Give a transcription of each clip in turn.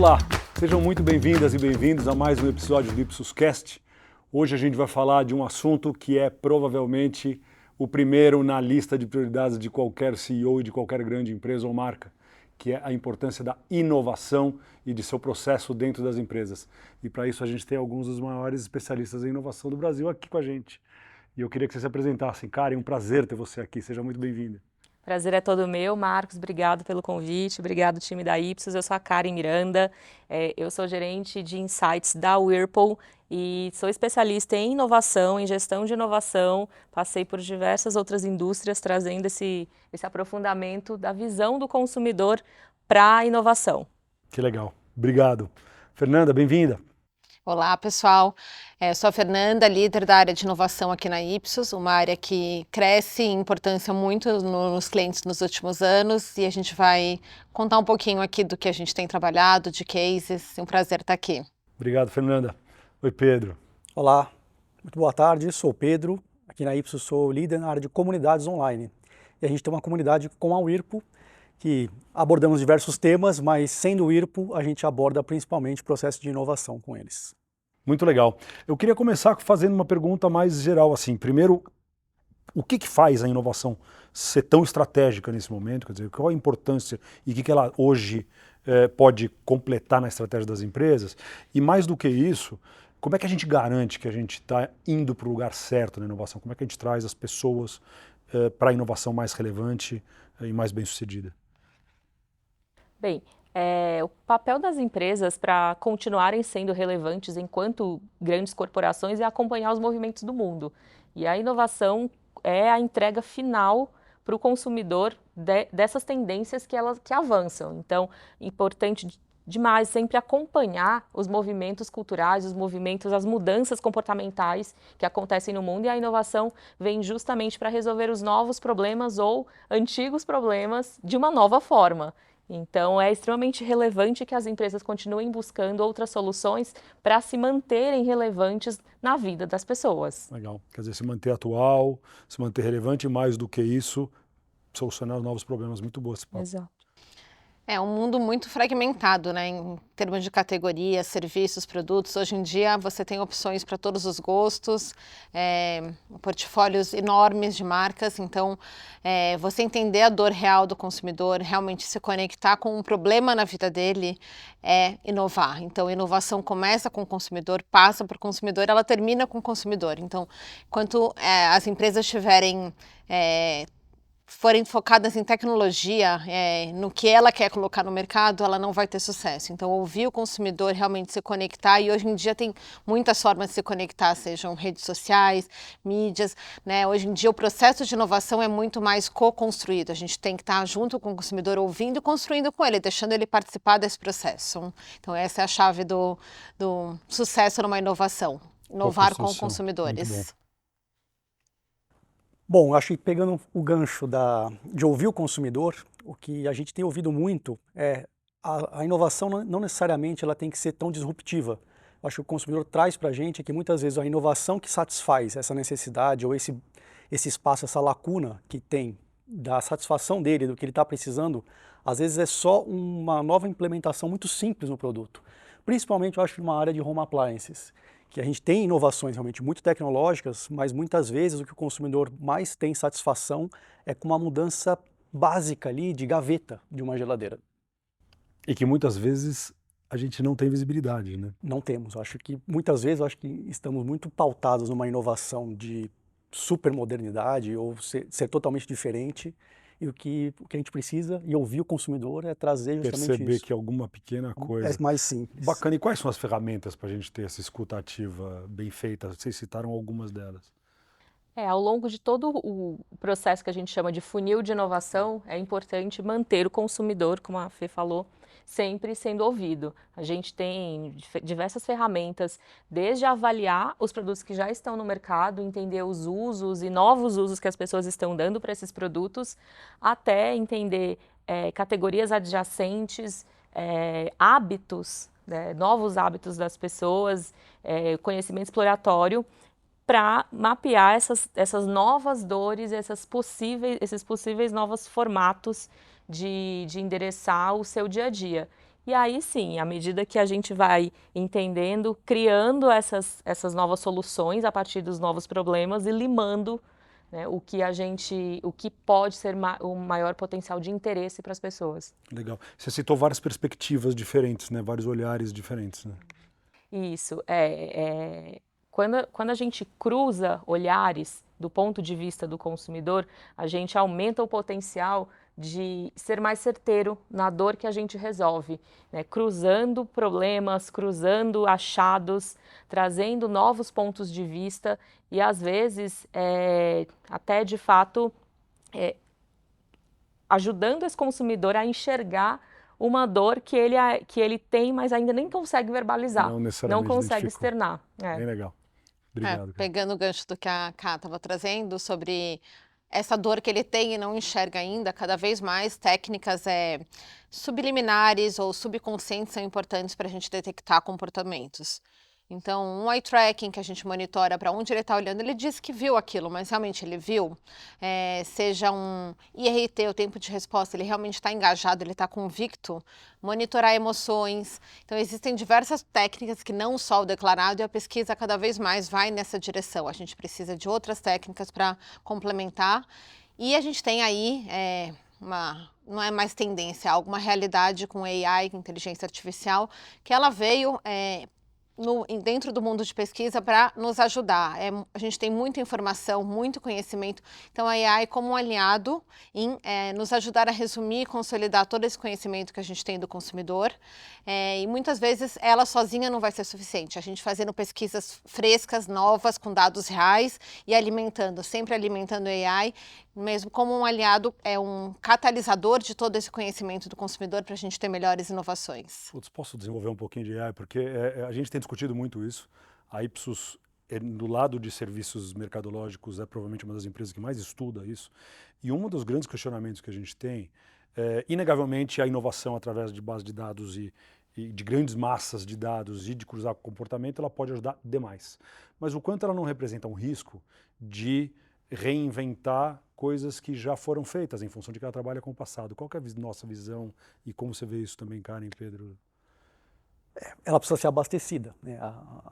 Olá, sejam muito bem-vindas e bem-vindos a mais um episódio do Ipsoscast. Hoje a gente vai falar de um assunto que é provavelmente o primeiro na lista de prioridades de qualquer CEO e de qualquer grande empresa ou marca, que é a importância da inovação e de seu processo dentro das empresas. E para isso a gente tem alguns dos maiores especialistas em inovação do Brasil aqui com a gente. E eu queria que você se apresentasse. Karen, um prazer ter você aqui, seja muito bem-vinda. Prazer é todo meu, Marcos, obrigado pelo convite, obrigado time da Ipsos, eu sou a Karen Miranda, eu sou gerente de Insights da Whirlpool e sou especialista em inovação, em gestão de inovação, passei por diversas outras indústrias trazendo esse aprofundamento da visão do consumidor para a inovação. Que legal, obrigado. Fernanda, bem-vinda. Olá, pessoal. Sou a Fernanda, líder da área de inovação aqui na Ipsos, uma área que cresce em importância muito nos clientes nos últimos anos e a gente vai contar um pouquinho aqui do que a gente tem trabalhado, de cases. É um prazer estar aqui. Obrigado, Fernanda. Oi, Pedro. Olá, muito boa tarde. Sou o Pedro. Aqui na Ipsos sou líder na área de comunidades online. E a gente tem uma comunidade com a Whirlpool, que abordamos diversos temas, mas sendo o Whirlpool, a gente aborda principalmente o processo de inovação com eles. Muito legal. Eu queria começar fazendo uma pergunta mais geral, assim. Primeiro, o que faz a inovação ser tão estratégica nesse momento? Quer dizer, qual a importância e o que ela hoje pode completar na estratégia das empresas? E mais do que isso, como é que a gente garante que a gente está indo para o lugar certo na inovação? Como é que a gente traz as pessoas para a inovação mais relevante e mais bem-sucedida? Bem, o papel das empresas para continuarem sendo relevantes enquanto grandes corporações é acompanhar os movimentos do mundo. E a inovação é a entrega final para o consumidor dessas tendências que avançam. Então, importante demais sempre acompanhar os movimentos culturais, os movimentos, as mudanças comportamentais que acontecem no mundo, e a inovação vem justamente para resolver os novos problemas ou antigos problemas de uma nova forma. Então, é extremamente relevante que as empresas continuem buscando outras soluções para se manterem relevantes na vida das pessoas. Legal. Quer dizer, se manter atual, se manter relevante, e mais do que isso, solucionar novos problemas. Muito boa esse papo. Exato. É um mundo muito fragmentado, né, em termos de categorias, serviços, produtos. Hoje em dia você tem opções para todos os gostos, portfólios enormes de marcas. Então, você entender a dor real do consumidor, realmente se conectar com um problema na vida dele, é inovar. Então, a inovação começa com o consumidor, passa para o consumidor, ela termina com o consumidor. Então, enquanto as empresas forem focadas em tecnologia, no que ela quer colocar no mercado, ela não vai ter sucesso. Então, ouvir o consumidor, realmente se conectar, e hoje em dia tem muitas formas de se conectar, sejam redes sociais, mídias, né? Hoje em dia o processo de inovação é muito mais co-construído. A gente tem que estar junto com o consumidor, ouvindo e construindo com ele, deixando ele participar desse processo. Então, essa é a chave do sucesso numa inovação. Inovar com consumidores. Bom, acho que pegando o gancho de ouvir o consumidor, o que a gente tem ouvido muito é a inovação não necessariamente ela tem que ser tão disruptiva. Acho que o consumidor traz para a gente que muitas vezes a inovação que satisfaz essa necessidade ou esse espaço, essa lacuna que tem da satisfação dele, do que ele está precisando, às vezes é só uma nova implementação muito simples no produto. Principalmente, eu acho, numa área de home appliances, que a gente tem inovações realmente muito tecnológicas, mas muitas vezes o que o consumidor mais tem satisfação é com uma mudança básica ali de gaveta de uma geladeira. E que muitas vezes a gente não tem visibilidade, né? Não temos. Eu acho que muitas vezes estamos muito pautados numa inovação de super modernidade ou ser totalmente diferente. E o que a gente precisa, e ouvir o consumidor, é trazer justamente perceber isso. Que alguma pequena coisa... É mais simples. Bacana. E quais são as ferramentas para a gente ter essa escuta ativa bem feita? Vocês citaram algumas delas. Ao longo de todo o processo que a gente chama de funil de inovação, é importante manter o consumidor, como a Fê falou, sempre sendo ouvido. A gente tem diversas ferramentas, desde avaliar os produtos que já estão no mercado, entender os usos e novos usos que as pessoas estão dando para esses produtos, até entender categorias adjacentes, hábitos, né, novos hábitos das pessoas, conhecimento exploratório, para mapear essas novas dores, esses possíveis novos formatos de endereçar o seu dia a dia. E aí sim, à medida que a gente vai entendendo, criando essas novas soluções a partir dos novos problemas e limando, né, o que pode ser o maior potencial de interesse para as pessoas. Legal. Você citou várias perspectivas diferentes, né? Vários olhares diferentes, né? Isso, quando a gente cruza olhares do ponto de vista do consumidor, a gente aumenta o potencial de ser mais certeiro na dor que a gente resolve, né? Cruzando problemas, cruzando achados, trazendo novos pontos de vista e às vezes até de fato ajudando esse consumidor a enxergar uma dor que ele tem, mas ainda nem consegue verbalizar, Não necessariamente não consegue identificou. externar. Bem legal. Obrigado. Cara. Pegando o gancho do que a Ká estava trazendo sobre essa dor que ele tem e não enxerga ainda, cada vez mais técnicas subliminares ou subconscientes são importantes para a gente detectar comportamentos. Então, um eye tracking que a gente monitora para onde ele está olhando, ele diz que viu aquilo, mas realmente ele viu, seja um IRT, o tempo de resposta, ele realmente está engajado, ele está convicto, monitorar emoções. Então, existem diversas técnicas que não só o declarado, e a pesquisa cada vez mais vai nessa direção. A gente precisa de outras técnicas para complementar. E a gente tem aí não é mais tendência, alguma realidade com AI, inteligência artificial, que ela veio dentro do mundo de pesquisa para nos ajudar. A gente tem muita informação, muito conhecimento, então a AI como um aliado em nos ajudar a resumir e consolidar todo esse conhecimento que a gente tem do consumidor, e muitas vezes ela sozinha não vai ser suficiente. A gente fazendo pesquisas frescas, novas, com dados reais e sempre alimentando a AI, mesmo como um aliado, um catalisador de todo esse conhecimento do consumidor para a gente ter melhores inovações. Putz, posso desenvolver um pouquinho de AI? Porque a gente tem discutido muito isso. A Ipsos, do lado de serviços mercadológicos, é provavelmente uma das empresas que mais estuda isso. E um dos grandes questionamentos que a gente tem inegavelmente, a inovação através de base de dados e de grandes massas de dados e de cruzar com comportamento, ela pode ajudar demais. Mas o quanto ela não representa um risco de reinventar coisas que já foram feitas em função de que ela trabalha com o passado. Qual que é a nossa visão e como você vê isso também, Karen e Pedro? Ela precisa ser abastecida, né?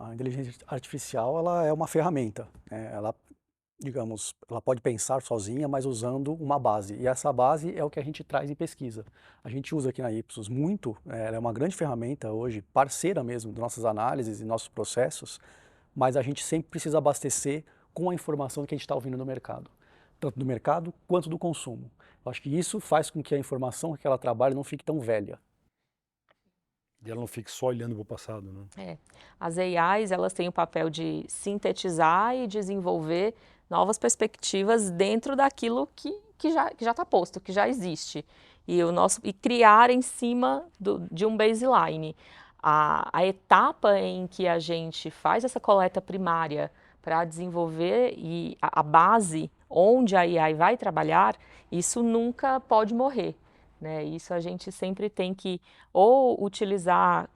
A inteligência artificial, ela é uma ferramenta, né? Ela, digamos, ela pode pensar sozinha, mas usando uma base. E essa base é o que a gente traz em pesquisa. A gente usa aqui na Ipsos muito, ela é uma grande ferramenta hoje, parceira mesmo de nossas análises e nossos processos, mas a gente sempre precisa abastecer com a informação que a gente está ouvindo no mercado, tanto do mercado quanto do consumo. Eu acho que isso faz com que a informação que ela trabalha não fique tão velha. E ela não fique só olhando para o passado, né? As AIs, elas têm o papel de sintetizar e desenvolver novas perspectivas dentro daquilo que já está posto, que já existe. E criar em cima de um baseline. A etapa em que a gente faz essa coleta primária para desenvolver a base onde a AI vai trabalhar, isso nunca pode morrer. Né? Isso a gente sempre tem que ou utilizar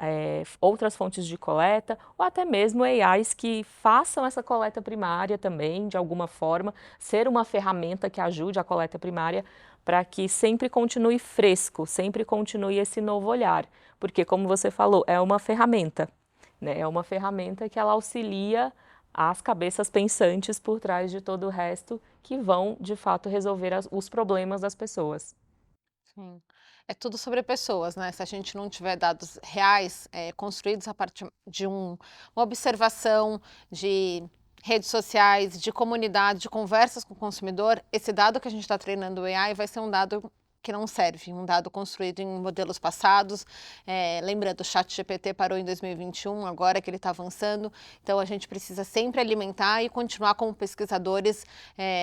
outras fontes de coleta ou até mesmo AIs que façam essa coleta primária também, de alguma forma, ser uma ferramenta que ajude a coleta primária para que sempre continue fresco, sempre continue esse novo olhar. Porque, como você falou, é uma ferramenta, né? É uma ferramenta que ela auxilia as cabeças pensantes por trás de todo o resto que vão, de fato, resolver os problemas das pessoas. Sim. É tudo sobre pessoas, né? Se a gente não tiver dados reais, construídos a partir de uma observação de redes sociais, de comunidade, de conversas com o consumidor, esse dado que a gente está treinando o AI vai ser um dado que não serve, um dado construído em modelos passados. Lembrando, o ChatGPT parou em 2021, agora que ele está avançando, então a gente precisa sempre alimentar e continuar como pesquisadores,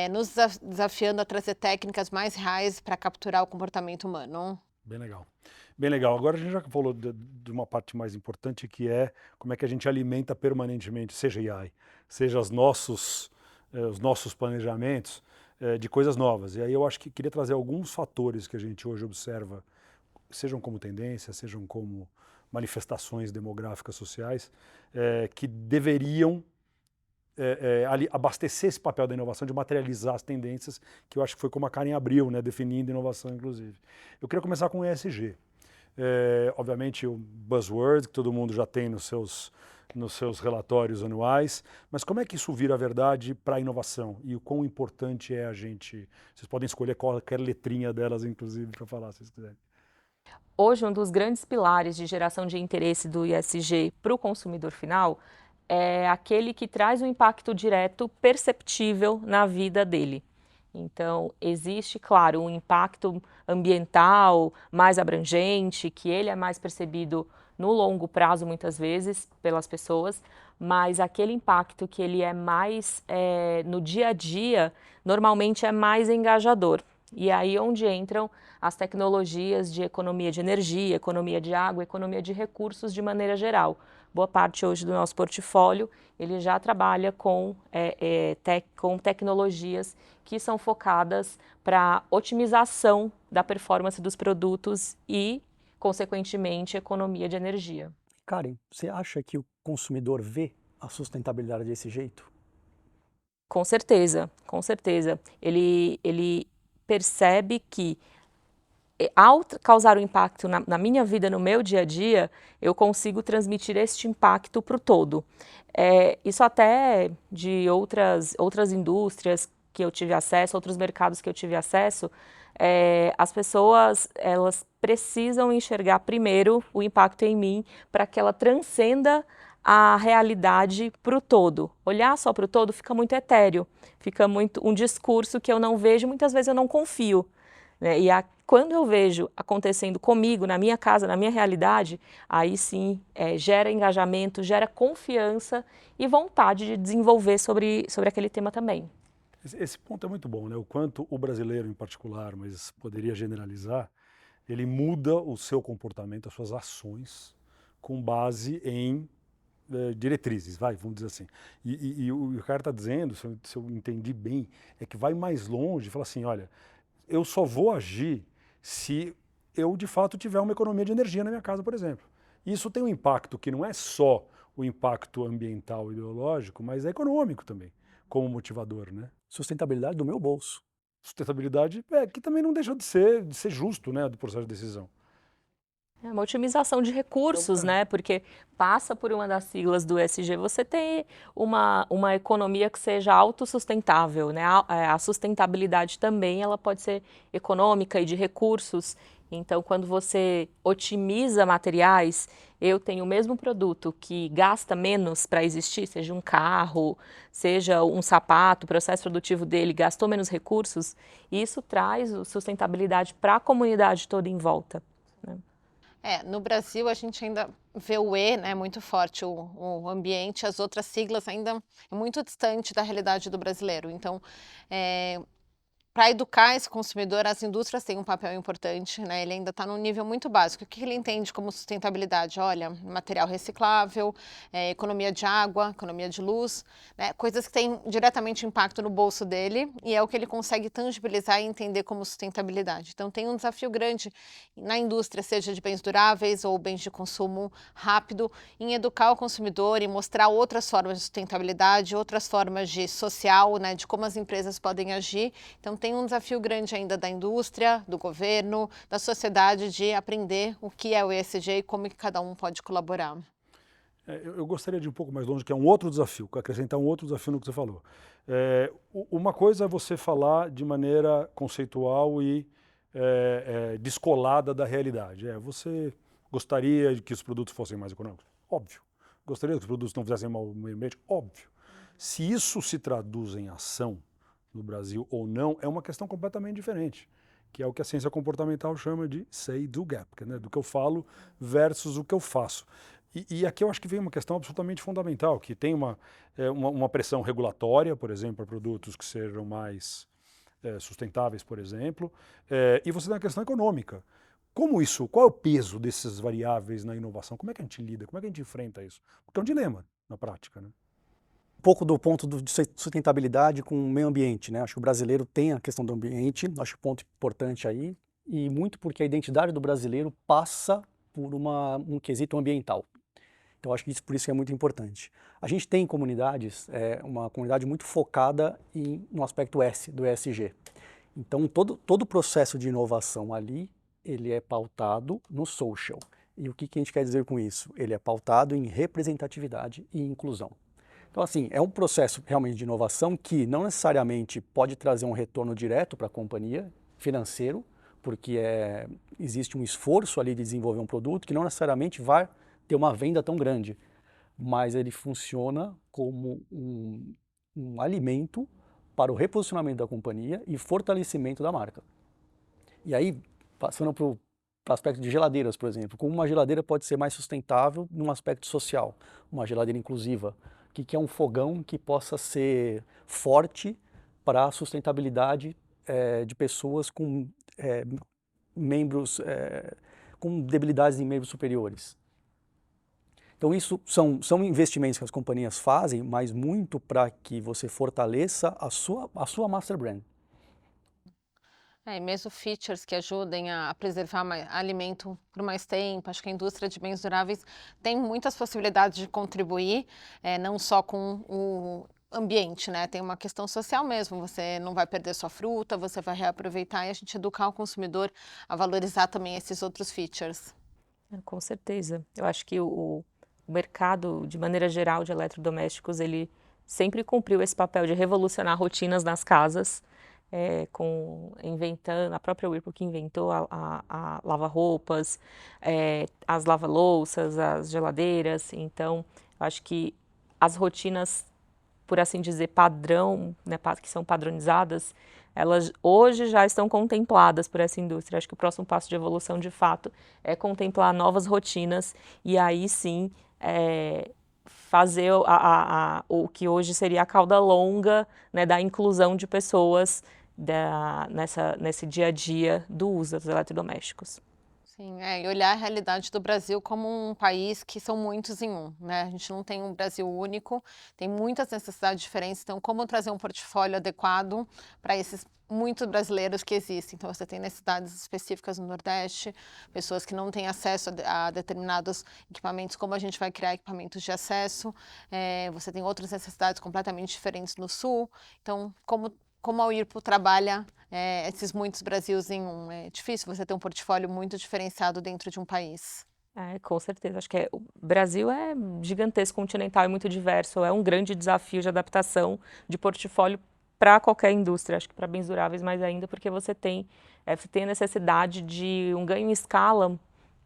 nos desafiando a trazer técnicas mais reais para capturar o comportamento humano. Bem legal. Bem legal. Agora a gente já falou de uma parte mais importante, que é como é que a gente alimenta permanentemente, seja AI, seja os nossos planejamentos, de coisas novas. E aí eu acho que queria trazer alguns fatores que a gente hoje observa, sejam como tendência, sejam como manifestações demográficas sociais, que deveriam abastecer esse papel da inovação, de materializar as tendências, que eu acho que foi como a Karen abriu, né, definindo inovação, inclusive. Eu queria começar com o ESG. obviamente o buzzword que todo mundo já tem nos seus relatórios anuais, mas como é que isso vira verdade para a inovação e o quão importante é a gente, vocês podem escolher qualquer letrinha delas, inclusive, para falar, se vocês quiserem. Hoje, um dos grandes pilares de geração de interesse do ESG para o consumidor final é aquele que traz um impacto direto perceptível na vida dele. Então, existe, claro, um impacto ambiental mais abrangente, que ele é mais percebido no longo prazo, muitas vezes, pelas pessoas, mas aquele impacto que ele é mais no dia a dia, normalmente é mais engajador. E aí onde entram as tecnologias de economia de energia, economia de água, economia de recursos de maneira geral. Boa parte hoje do nosso portfólio, ele já trabalha com tecnologias que são focadas para otimização da performance dos produtos e, consequentemente, economia de energia. Karen, você acha que o consumidor vê a sustentabilidade desse jeito? Com certeza, com certeza. Ele percebe que, ao causar um impacto na minha vida, no meu dia a dia, eu consigo transmitir este impacto para o todo. Isso até de outras indústrias que eu tive acesso, outros mercados que eu tive acesso, as pessoas elas precisam enxergar primeiro o impacto em mim para que ela transcenda a realidade para o todo. Olhar só para o todo fica muito etéreo, fica muito um discurso que eu não vejo, muitas vezes eu não confio. Né? E quando eu vejo acontecendo comigo, na minha casa, na minha realidade, aí sim gera engajamento, gera confiança e vontade de desenvolver sobre aquele tema também. Esse ponto é muito bom, né? O quanto o brasileiro em particular, mas poderia generalizar, ele muda o seu comportamento, as suas ações, com base em diretrizes, vamos dizer assim. E o cara está dizendo, se eu entendi bem, é que vai mais longe e fala assim, olha, eu só vou agir se eu de fato tiver uma economia de energia na minha casa, por exemplo. Isso tem um impacto que não é só o impacto ambiental e ideológico, mas é econômico também, como motivador, né? Sustentabilidade do meu bolso. Sustentabilidade que também não deixa de ser justo, né, do processo de decisão. É uma otimização de recursos, né? Porque passa por uma das siglas do ESG, você tem uma economia que seja autossustentável, né? A sustentabilidade também ela pode ser econômica e de recursos. Então, quando você otimiza materiais, eu tenho o mesmo produto que gasta menos para existir, seja um carro, seja um sapato, o processo produtivo dele gastou menos recursos, e isso traz sustentabilidade para a comunidade toda em volta, né? No Brasil a gente ainda vê o E, né, muito forte, o ambiente, as outras siglas ainda é muito distante da realidade do brasileiro. Então, para educar esse consumidor, as indústrias têm um papel importante, né? Ele ainda está num nível muito básico. O que ele entende como sustentabilidade? Olha, material reciclável, economia de água, economia de luz, né? Coisas que têm diretamente impacto no bolso dele e é o que ele consegue tangibilizar e entender como sustentabilidade. Então tem um desafio grande na indústria, seja de bens duráveis ou bens de consumo rápido, em educar o consumidor e mostrar outras formas de sustentabilidade, outras formas de social, né? De como as empresas podem agir. Então tem um desafio grande ainda da indústria, do governo, da sociedade de aprender o que é o ESG e como que cada um pode colaborar. Eu gostaria de ir um pouco mais longe, que é um outro desafio, acrescentar um outro desafio no que você falou. Uma coisa é você falar de maneira conceitual e descolada da realidade. Você gostaria de que os produtos fossem mais econômicos? Óbvio. Gostaria que os produtos não fizessem mal ao meio ambiente? Óbvio. Se isso se traduz em ação no Brasil ou não, é uma questão completamente diferente, que é o que a ciência comportamental chama de say-do gap, né? Do que eu falo versus o que eu faço. E aqui eu acho que vem uma questão absolutamente fundamental, que tem uma pressão regulatória, por exemplo, para produtos que sejam mais sustentáveis, por exemplo, e você tem uma questão econômica. Qual é o peso dessas variáveis na inovação? Como é que a gente lida? Como é que a gente enfrenta isso? Porque é um dilema na prática, né? Um pouco do ponto de sustentabilidade com o meio ambiente, né? Acho que o brasileiro tem a questão do ambiente, acho que ponto importante aí, e muito porque a identidade do brasileiro passa por um quesito ambiental. Então acho que por isso que é muito importante. A gente tem comunidades, uma comunidade muito focada no aspecto S, do ESG. Então todo o processo de inovação ali, ele é pautado no social. E o que a gente quer dizer com isso? Ele é pautado em representatividade e inclusão. Então, assim, é um processo realmente de inovação que não necessariamente pode trazer um retorno direto para a companhia, financeiro, porque existe um esforço ali de desenvolver um produto que não necessariamente vai ter uma venda tão grande, mas ele funciona como um alimento para o reposicionamento da companhia e fortalecimento da marca. E aí, passando para o aspecto de geladeiras, por exemplo, como uma geladeira pode ser mais sustentável num aspecto social, uma geladeira inclusiva, o que é um fogão que possa ser forte para a sustentabilidade de pessoas com membros com debilidades em membros superiores. Então isso são investimentos que as companhias fazem, mas muito para que você fortaleça a sua master brand. E mesmo features que ajudem a preservar alimento por mais tempo. Acho que a indústria de bens duráveis tem muitas possibilidades de contribuir, não só com o ambiente, né? Tem uma questão social mesmo. Você não vai perder sua fruta, você vai reaproveitar e a gente educar o consumidor a valorizar também esses outros features. Com certeza. Eu acho que o mercado, de maneira geral, de eletrodomésticos, ele sempre cumpriu esse papel de revolucionar rotinas nas casas, inventando, a própria Whirlpool que inventou a lava-roupas, as lava-louças, as geladeiras. Então, eu acho que as rotinas, por assim dizer, padrão, né, que são padronizadas, elas hoje já estão contempladas por essa indústria. Acho que o próximo passo de evolução, de fato, é contemplar novas rotinas e aí sim fazer o que hoje seria a cauda longa, né, da inclusão de pessoas nesse dia a dia do uso dos eletrodomésticos. Sim, e olhar a realidade do Brasil como um país que são muitos em um, né? A gente não tem um Brasil único, tem muitas necessidades diferentes, então como trazer um portfólio adequado para esses muitos brasileiros que existem. Então você tem necessidades específicas no Nordeste, pessoas que não têm acesso a determinados equipamentos, como a gente vai criar equipamentos de acesso, você tem outras necessidades completamente diferentes no Sul, então como a Whirlpool trabalha esses muitos Brasils em um. É difícil você ter um portfólio muito diferenciado dentro de um país. Com certeza. Acho que o Brasil é gigantesco, continental e muito diverso. É um grande desafio de adaptação de portfólio para qualquer indústria. Acho que para bens duráveis mais ainda, porque você tem a necessidade de um ganho em escala,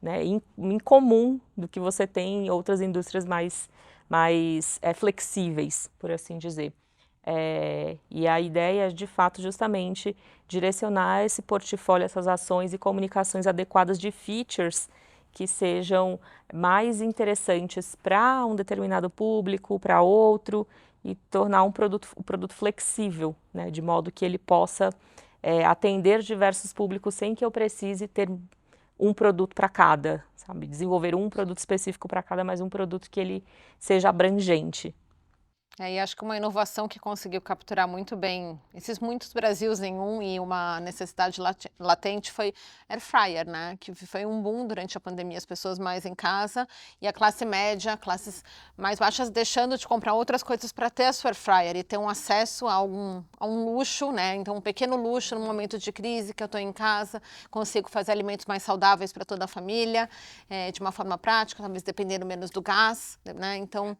né, em comum do que você tem em outras indústrias mais flexíveis, por assim dizer. E a ideia é, de fato, justamente direcionar esse portfólio, essas ações e comunicações adequadas de features que sejam mais interessantes para um determinado público, para outro, e tornar um produto flexível, né, de modo que ele possa atender diversos públicos sem que eu precise ter um produto para cada, sabe? Desenvolver um produto específico para cada, mas um produto que ele seja abrangente. E acho que uma inovação que conseguiu capturar muito bem esses muitos Brasils em um e uma necessidade latente foi Air Fryer, né? Que foi um boom durante a pandemia, as pessoas mais em casa e a classe média, classes mais baixas deixando de comprar outras coisas para ter a sua Air Fryer e ter um acesso a um luxo, né? Então um pequeno luxo no momento de crise que eu estou em casa, consigo fazer alimentos mais saudáveis para toda a família, de uma forma prática, talvez dependendo menos do gás, né? Então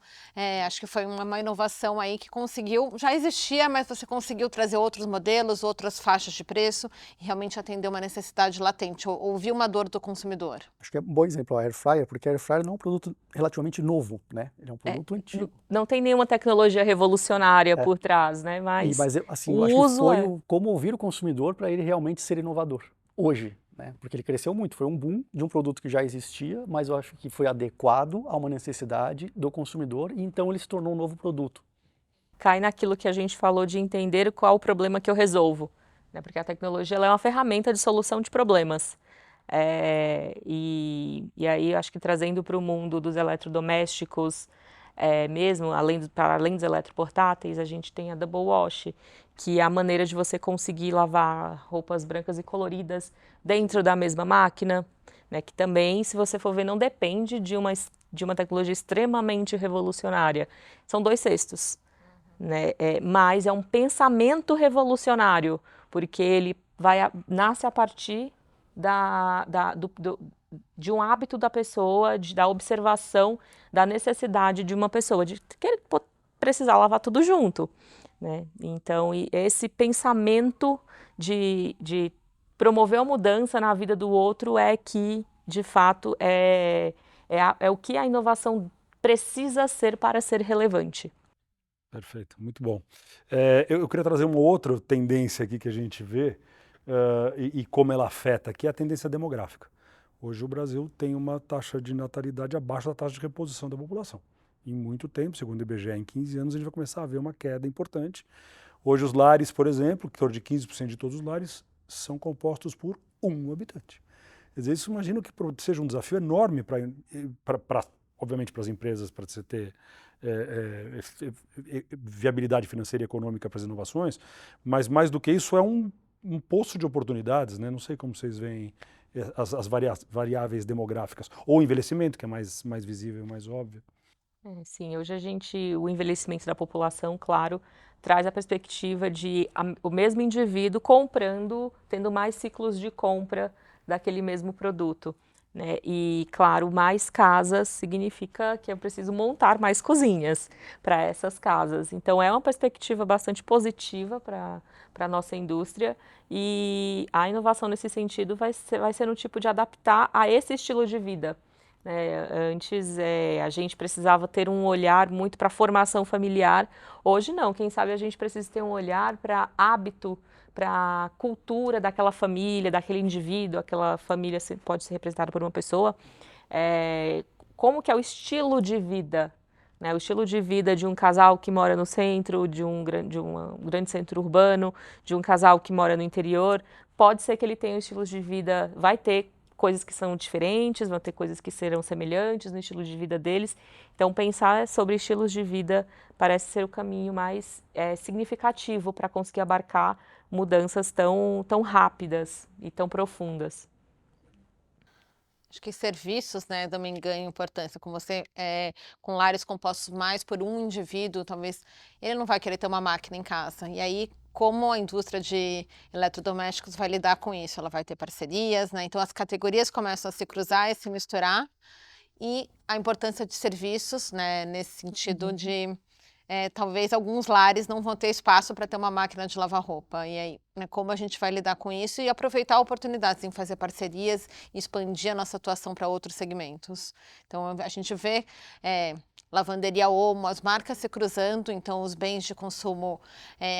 acho que foi uma inovação aí que conseguiu, já existia, mas você conseguiu trazer outros modelos, outras faixas de preço e realmente atender uma necessidade latente, ouvir uma dor do consumidor. Acho que é um bom exemplo a Air Fryer, porque a Air Fryer não é um produto relativamente novo, né? Ele é um produto antigo. Não tem nenhuma tecnologia revolucionária por trás, né? Mas assim, o eu acho que uso foi como ouvir o consumidor para ele realmente ser inovador hoje. Né? Porque ele cresceu muito, foi um boom de um produto que já existia, mas eu acho que foi adequado a uma necessidade do consumidor e então ele se tornou um novo produto. Cai naquilo que a gente falou de entender qual o problema que eu resolvo, né? Porque a tecnologia ela é uma ferramenta de solução de problemas. E aí acho que trazendo para o mundo dos eletrodomésticos, mesmo, para além dos eletroportáteis, a gente tem a Double Wash, que é a maneira de você conseguir lavar roupas brancas e coloridas dentro da mesma máquina, né, que também, se você for ver, não depende de uma tecnologia extremamente revolucionária. São 2 cestos, né, mas é um pensamento revolucionário, porque ele nasce a partir de um hábito da pessoa, da observação da necessidade de uma pessoa, de precisar lavar tudo junto, né? Então, esse pensamento de promover a mudança na vida do outro é que, de fato, é o que a inovação precisa ser para ser relevante. Perfeito, muito bom. Eu queria trazer uma outra tendência aqui que a gente vê e como ela afeta, que é a tendência demográfica. Hoje o Brasil tem uma taxa de natalidade abaixo da taxa de reposição da população. Em muito tempo, segundo o IBGE, em 15 anos a gente vai começar a ver uma queda importante. Hoje os lares, por exemplo, em torno de 15% de todos os lares, são compostos por um habitante. Quer dizer, isso imagino que seja um desafio enorme obviamente para as empresas, para você ter viabilidade financeira e econômica para as inovações, mas mais do que isso é um poço de oportunidades, né? Não sei como vocês veem as variáveis demográficas, ou o envelhecimento, que é mais visível, mais óbvio. Sim, hoje o envelhecimento da população, claro, traz a perspectiva de o mesmo indivíduo comprando, tendo mais ciclos de compra daquele mesmo produto, né? E, claro, mais casas significa que eu preciso montar mais cozinhas para essas casas. Então, é uma perspectiva bastante positiva para a nossa indústria e a inovação nesse sentido vai ser um tipo de adaptar a esse estilo de vida. Antes a gente precisava ter um olhar muito para a formação familiar, hoje não, quem sabe a gente precisa ter um olhar para hábito, para a cultura daquela família, daquele indivíduo, aquela família pode ser representada por uma pessoa, como que é o estilo de vida, né? O estilo de vida de um casal que mora no centro, de um grande centro urbano, de um casal que mora no interior, pode ser que ele tenha estilos de vida, vai ter coisas que são diferentes, vão ter coisas que serão semelhantes no estilo de vida deles. Então, pensar sobre estilos de vida parece ser o caminho mais significativo para conseguir abarcar mudanças tão rápidas e tão profundas. Acho que serviços, né, também ganham importância. Com lares compostos mais por um indivíduo, talvez ele não vai querer ter uma máquina em casa. E aí, como a indústria de eletrodomésticos vai lidar com isso? Ela vai ter parcerias, né? Então as categorias começam a se cruzar e se misturar. E a importância de serviços, né, nesse sentido de talvez alguns lares não vão ter espaço para ter uma máquina de lavar roupa. E aí, né, como a gente vai lidar com isso e aproveitar oportunidades em fazer parcerias e expandir a nossa atuação para outros segmentos. Então, a gente vê lavanderia Omo, as marcas se cruzando, então os bens de consumo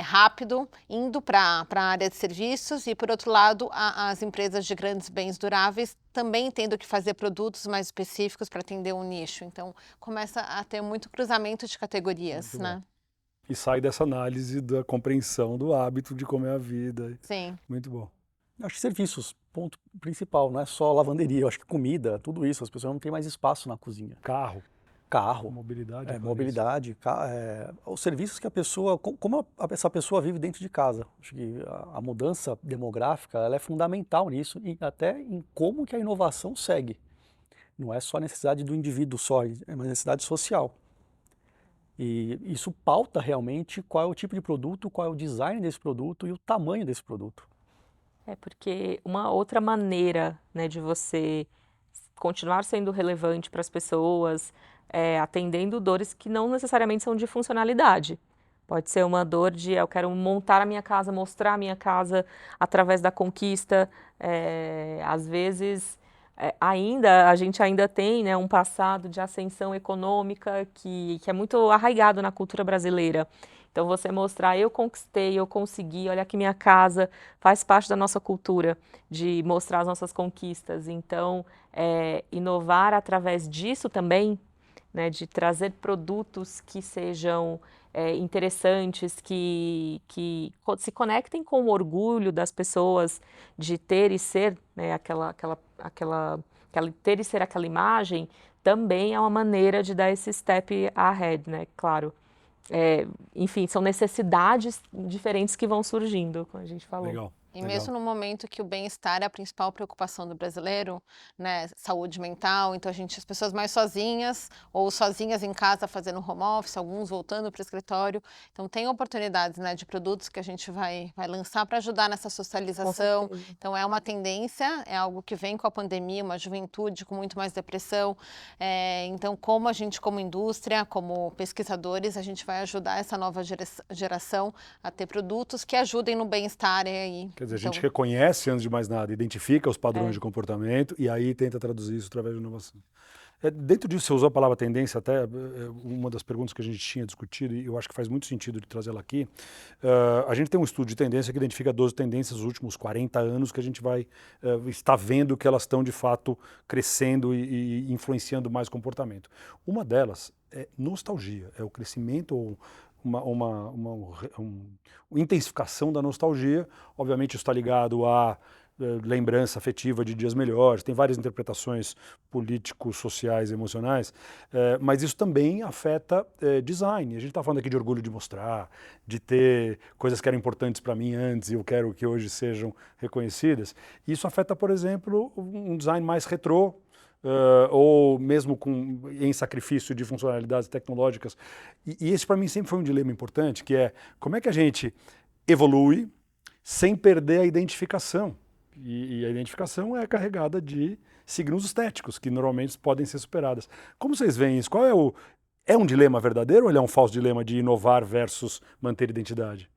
rápido indo para a área de serviços e, por outro lado, as empresas de grandes bens duráveis também tendo que fazer produtos mais específicos para atender um nicho. Então, começa a ter muito cruzamento de categorias, né? E sai dessa análise da compreensão do hábito de como é a vida. Sim. Muito bom. Eu acho que serviços, ponto principal, não é só lavanderia, eu acho que comida, tudo isso, as pessoas não têm mais espaço na cozinha. Carro, mobilidade. Mobilidade, os serviços que a pessoa, como essa pessoa vive dentro de casa. Acho que a mudança demográfica ela é fundamental nisso e até em como que a inovação segue. Não é só a necessidade do indivíduo só, é uma necessidade social. E isso pauta realmente qual é o tipo de produto, qual é o design desse produto e o tamanho desse produto. Porque uma outra maneira, né, de você continuar sendo relevante para as pessoas, atendendo dores que não necessariamente são de funcionalidade. Pode ser uma dor de eu quero montar a minha casa, mostrar a minha casa através da conquista. Às vezes, a gente ainda tem, né, um passado de ascensão econômica que é muito arraigado na cultura brasileira. Então, você mostrar, eu conquistei, eu consegui, olha aqui minha casa, faz parte da nossa cultura de mostrar as nossas conquistas. Então, inovar através disso também, né, de trazer produtos que sejam interessantes, que se conectem com o orgulho das pessoas de ter e ser, né, ter e ser aquela imagem, também é uma maneira de dar esse step ahead, né, claro. Enfim, são necessidades diferentes que vão surgindo, como a gente falou. Legal. E mesmo no momento que o bem-estar é a principal preocupação do brasileiro, né, saúde mental, então as pessoas mais sozinhas ou sozinhas em casa fazendo home office, alguns voltando para o escritório, então tem oportunidades, né, de produtos que a gente vai lançar para ajudar nessa socialização, então é uma tendência, é algo que vem com a pandemia, uma juventude com muito mais depressão, então como a gente como indústria, como pesquisadores, a gente vai ajudar essa nova geração a ter produtos que ajudem no bem-estar aí. Quer dizer, a gente reconhece, antes de mais nada, identifica os padrões de comportamento e aí tenta traduzir isso através de inovação. Dentro disso, você usou a palavra tendência, até uma das perguntas que a gente tinha discutido, e eu acho que faz muito sentido de trazê-la aqui. A gente tem um estudo de tendência que identifica 12 tendências nos últimos 40 anos que a gente vai estar vendo que elas estão, de fato, crescendo e influenciando mais comportamento. Uma delas é nostalgia, é o crescimento ou uma intensificação da nostalgia. Obviamente isso está ligado à lembrança afetiva de dias melhores, tem várias interpretações políticos, sociais, emocionais, mas isso também afeta design. A gente está falando aqui de orgulho de mostrar, de ter coisas que eram importantes para mim antes e eu quero que hoje sejam reconhecidas. Isso afeta, por exemplo, um design mais retrô, ou mesmo em sacrifício de funcionalidades tecnológicas. E esse para mim sempre foi um dilema importante, que é como é que a gente evolui sem perder a identificação. E a identificação é carregada de signos estéticos, que normalmente podem ser superadas. Como vocês veem isso? É um dilema verdadeiro ou ele é um falso dilema de inovar versus manter identidade?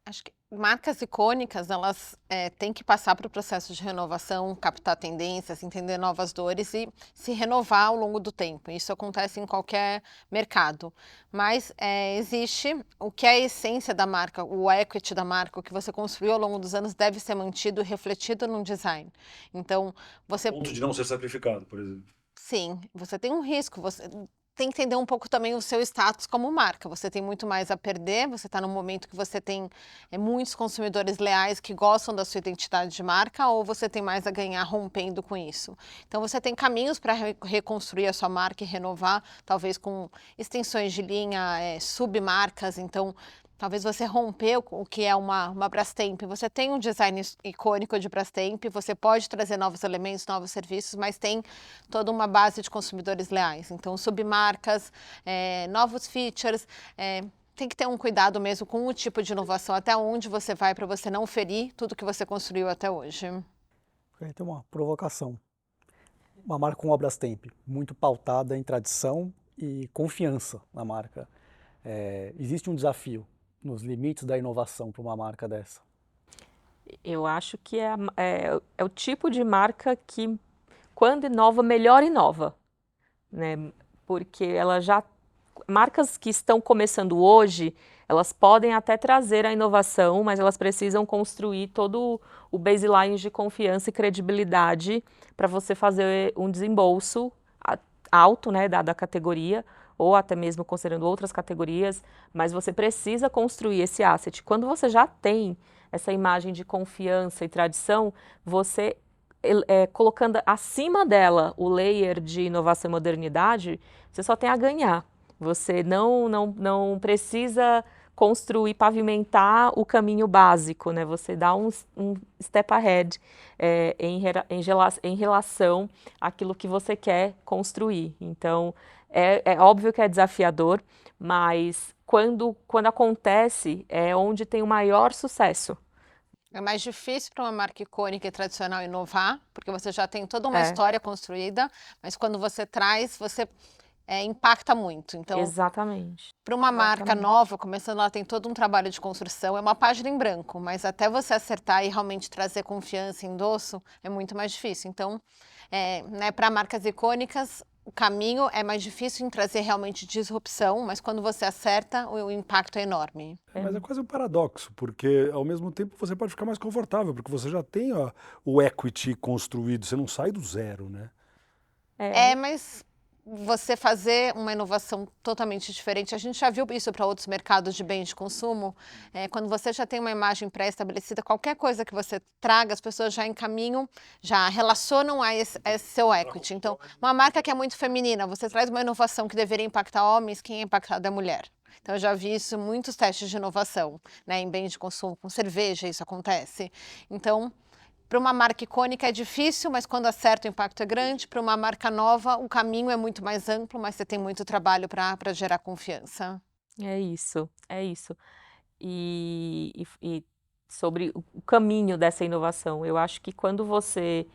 Acho que marcas icônicas, elas têm que passar por o processo de renovação, captar tendências, entender novas dores e se renovar ao longo do tempo. Isso acontece em qualquer mercado. Mas existe o que é a essência da marca, o equity da marca, o que você construiu ao longo dos anos deve ser mantido e refletido no design. Então, você... Ponto de não ser sacrificado, por exemplo. Sim, você tem um risco, você tem que entender um pouco também o seu status como marca. Você tem muito mais a perder, você está num momento que você tem muitos consumidores leais que gostam da sua identidade de marca, ou você tem mais a ganhar rompendo com isso. Então você tem caminhos para reconstruir a sua marca e renovar, talvez com extensões de linha, submarcas, então... Talvez você rompeu o que é uma Brastemp. Você tem um design icônico de Brastemp, você pode trazer novos elementos, novos serviços, mas tem toda uma base de consumidores leais. Então, submarcas, novos features, tem que ter um cuidado mesmo com o tipo de inovação, até onde você vai para você não ferir tudo que você construiu até hoje. Tem uma provocação. Uma marca como a Brastemp, muito pautada em tradição e confiança na marca. Existe um desafio nos limites da inovação para uma marca dessa? Eu acho que é o tipo de marca que, quando inova, melhor inova, né? Porque marcas que estão começando hoje, elas podem até trazer a inovação, mas elas precisam construir todo o baseline de confiança e credibilidade para você fazer um desembolso alto, né, da categoria, ou até mesmo considerando outras categorias, mas você precisa construir esse asset. Quando você já tem essa imagem de confiança e tradição, você colocando acima dela o layer de inovação e modernidade, você só tem a ganhar. Você não precisa construir, pavimentar o caminho básico, né? Você dá um step ahead em relação àquilo que você quer construir. Então, é óbvio que é desafiador, mas quando acontece é onde tem o maior sucesso. É mais difícil para uma marca icônica e tradicional inovar, porque você já tem toda uma história construída, mas quando você traz, você impacta muito. Então, exatamente. Para uma marca nova, começando, ela tem todo um trabalho de construção, é uma página em branco, mas até você acertar e realmente trazer confiança e endosso, é muito mais difícil. Então, né, para marcas icônicas, o caminho é mais difícil em trazer realmente disrupção, mas quando você acerta, o impacto é enorme. Mas é quase um paradoxo, porque ao mesmo tempo você pode ficar mais confortável, porque você já tem o equity construído, você não sai do zero, né? Mas você fazer uma inovação totalmente diferente, a gente já viu isso para outros mercados de bens de consumo, quando você já tem uma imagem pré-estabelecida, qualquer coisa que você traga, as pessoas já encaminham, já relacionam a esse seu equity. Então, uma marca que é muito feminina, você traz uma inovação que deveria impactar homens, quem é impactado é mulher. Então, eu já vi isso em muitos testes de inovação, né? Em bens de consumo, com cerveja, isso acontece. Então, para uma marca icônica é difícil, mas quando acerta o impacto é grande. Para uma marca nova, o caminho é muito mais amplo, mas você tem muito trabalho para gerar confiança. É isso, é isso. E sobre o caminho dessa inovação, eu acho que quando você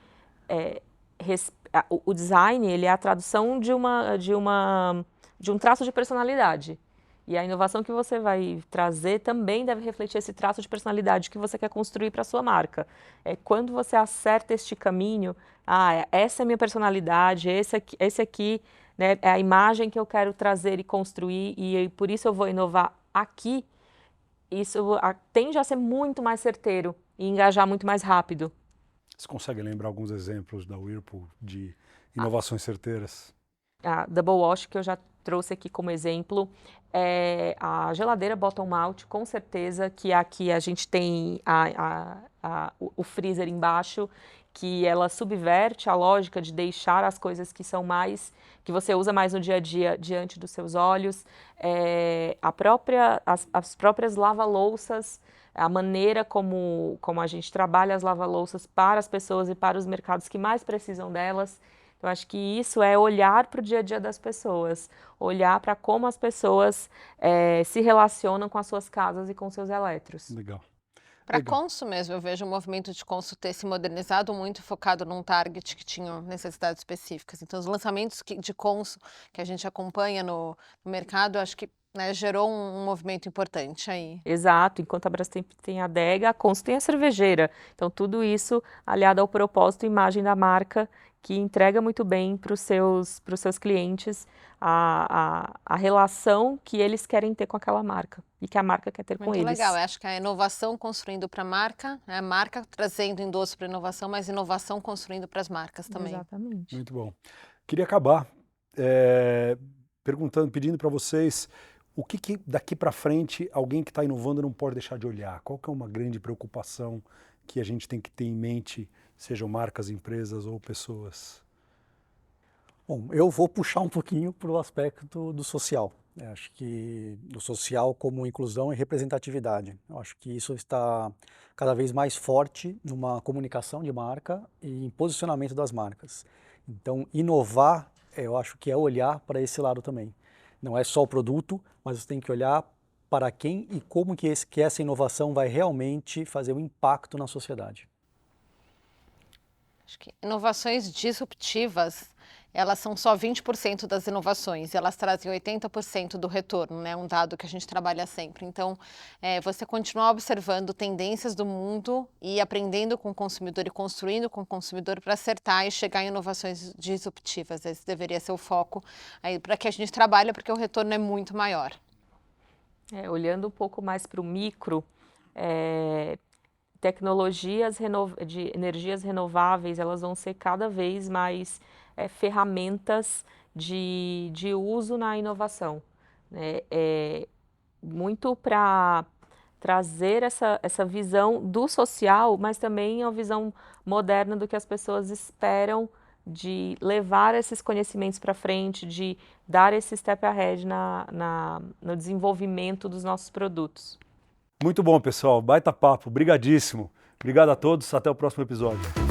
o design, ele é a tradução de um traço de personalidade. E a inovação que você vai trazer também deve refletir esse traço de personalidade que você quer construir para a sua marca. Quando você acerta este caminho, essa é a minha personalidade, esse aqui, né, é a imagem que eu quero trazer e construir, e por isso eu vou inovar aqui, isso tende a ser muito mais certeiro e engajar muito mais rápido. Você consegue lembrar alguns exemplos da Whirlpool de inovações certeiras? A Double Wash, que eu já trouxe aqui como exemplo, a geladeira bottom mount, com certeza que aqui a gente tem o freezer embaixo, que ela subverte a lógica de deixar as coisas que são mais, que você usa mais no dia a dia diante dos seus olhos, as próprias lava-louças, a maneira como a gente trabalha as lava-louças para as pessoas e para os mercados que mais precisam delas. Eu acho que isso é olhar para o dia a dia das pessoas, olhar para como as pessoas se relacionam com as suas casas e com seus eletros. Legal. Para Consu mesmo, eu vejo o movimento de Consu ter se modernizado muito, focado num target que tinha necessidades específicas. Então, os lançamentos de Consu que a gente acompanha no mercado, acho que, né, gerou um movimento importante aí. Exato, enquanto a Brastemp tem a adega, a Consu tem a cervejeira. Então, tudo isso aliado ao propósito e imagem da marca, que entrega muito bem para os seus clientes a relação que eles querem ter com aquela marca e que a marca quer ter com eles. Muito legal, eu acho que a inovação construindo para a marca, né, a marca trazendo endosso para a inovação, mas inovação construindo para as marcas também. Exatamente. Muito bom. Queria acabar pedindo para vocês o que daqui para frente alguém que está inovando não pode deixar de olhar. Qual que é uma grande preocupação que a gente tem que ter em mente, sejam marcas, empresas ou pessoas? Bom, eu vou puxar um pouquinho para o aspecto do social. Eu acho que do social como inclusão e representatividade. Eu acho que isso está cada vez mais forte numa comunicação de marca e em posicionamento das marcas. Então, inovar, eu acho que é olhar para esse lado também. Não é só o produto, mas você tem que olhar para quem e como que essa inovação vai realmente fazer um impacto na sociedade. Acho que inovações disruptivas, elas são só 20% das inovações, elas trazem 80% do retorno, né? Um dado que a gente trabalha sempre. Então, você continuar observando tendências do mundo e aprendendo com o consumidor e construindo com o consumidor para acertar e chegar em inovações disruptivas. Esse deveria ser o foco aí para que a gente trabalhe, porque o retorno é muito maior. Olhando um pouco mais para o micro, tecnologias de energias renováveis, elas vão ser cada vez mais ferramentas de uso na inovação, né? Muito para trazer essa visão do social, mas também a visão moderna do que as pessoas esperam de levar esses conhecimentos para frente, de dar esse step ahead no desenvolvimento dos nossos produtos. Muito bom, pessoal. Baita papo. Brigadíssimo. Obrigado a todos. Até o próximo episódio.